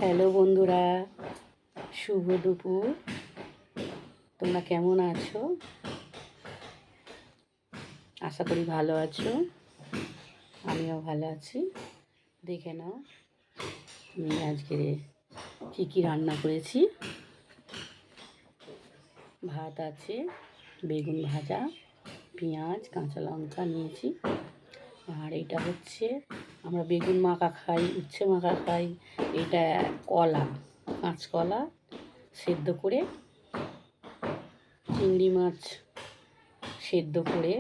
Hello বন্ধুরা, শুভ দুপুর। তোমরা কেমন আছো? আশা করি ভালো আছো। আমিও ভালো আছি। দেখে নাও আমি আজকে কী কী রান্না করেছি। ভাত আছে, বেগুন ভাজা, পেঁয়াজ, কাঁচা লঙ্কা নিয়েছি। আর এটা হচ্ছে আমরা বেগুন মাখা খাই, উচ্ছে মাখা খাই। এটা কলা, কাঁচকলা সেদ্ধ করে, চিংড়ি মাছ সেদ্ধ করে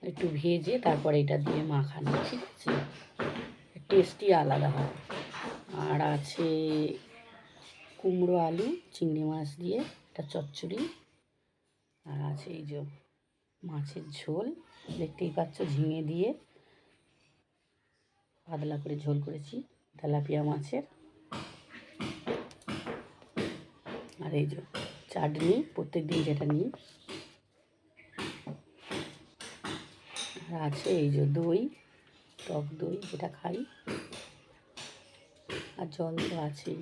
একটু ভেজে তারপরে এটা দিয়ে মাখানো, ঠিক আছে? টেস্টই আলাদা হয়। আর আছে কুমড়ো আলু চিংড়ি মাছ দিয়ে একটা চচ্চড়ি। আর আছে এই যে মাছের ঝোল, দেখতেই পাচ্ছ, ঝিঙে দিয়ে পাতলা করে ঝোল করেছি তেলাপিয়া মাছের। আর এই যে চাটনি, প্রত্যেক দিন যেটা নিই। আর আছে এই যে দই, টক দই যেটা খাই। আর জল তো আছেই।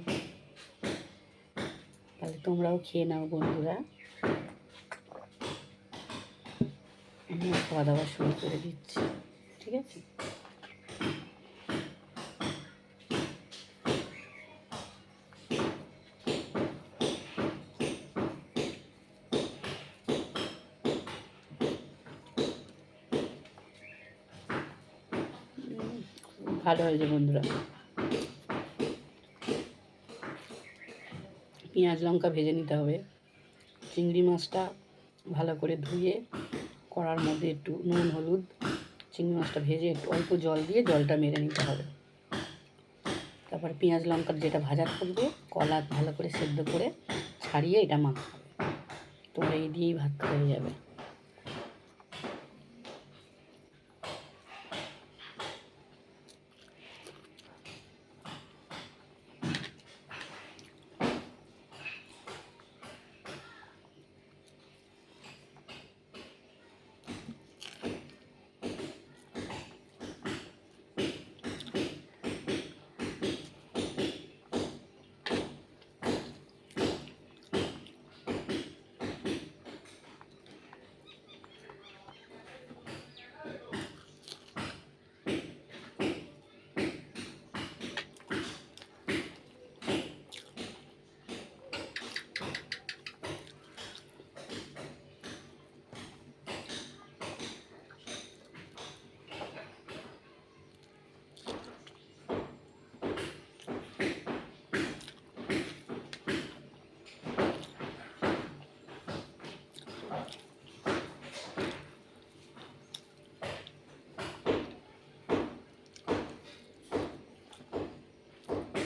তাহলে তোমরাও খেয়ে নাও বন্ধুরা। আমি খাওয়া দাওয়া শুরু করে দিচ্ছি, ঠিক আছে? ভালো হয়েছে বন্ধুরা। পেঁয়াজ লঙ্কা ভেজে নিতে হবে। চিংড়ি মাছটা ভালো করে ধুয়ে কড়ার মধ্যে একটু নুন হলুদ, চিংড়ি মাছটা ভেজে একটু অল্প জল দিয়ে জলটা মেরে নিতে হবে। তারপরে পেঁয়াজ লঙ্কার যেটা ভাজা থাকবে, কলা ভালো করে সেদ্ধ করে ছাড়িয়ে এটা মাখতে হবে। তোমরা এই দিয়েই ভাত হয়ে যাবে।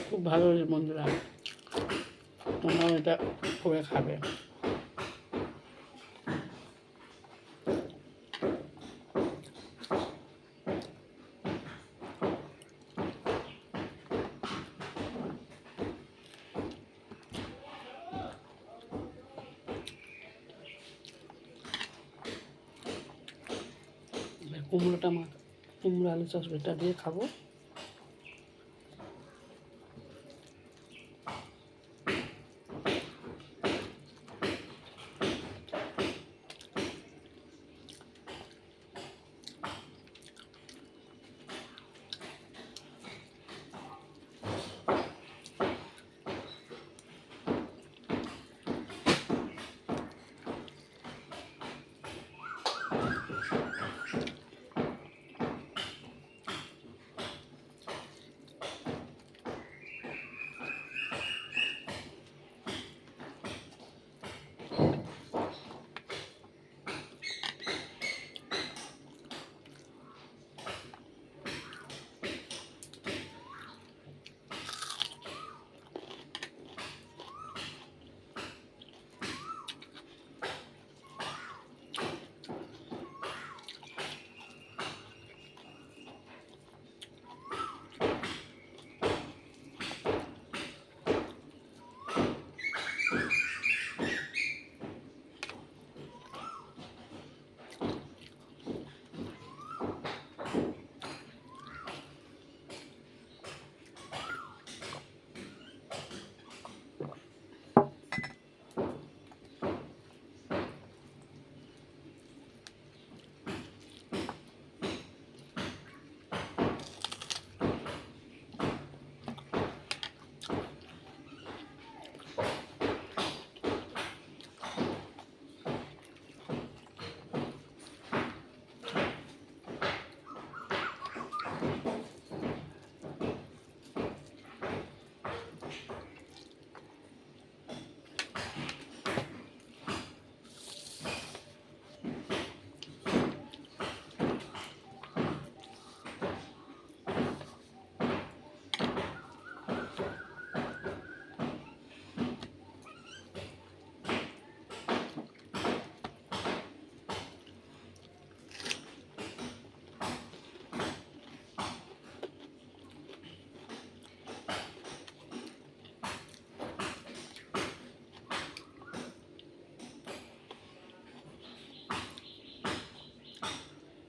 খুব ভালো হয়েছে বন্ধুরা, তোমরাও এটা করে খাবে। কুমড়োটা কুমড়ো আলু চচ্চড়িটা দিয়ে খাবো।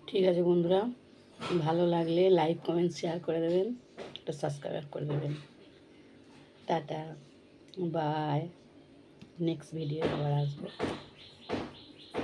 ঠিক আছে বন্ধুরা, ভালো লাগলে লাইক কমেন্ট শেয়ার করে দেবেন, একটা সাবস্ক্রাইব করে দেবেন। Tata, by. নেক্সট ভিডিও আবার আসবে।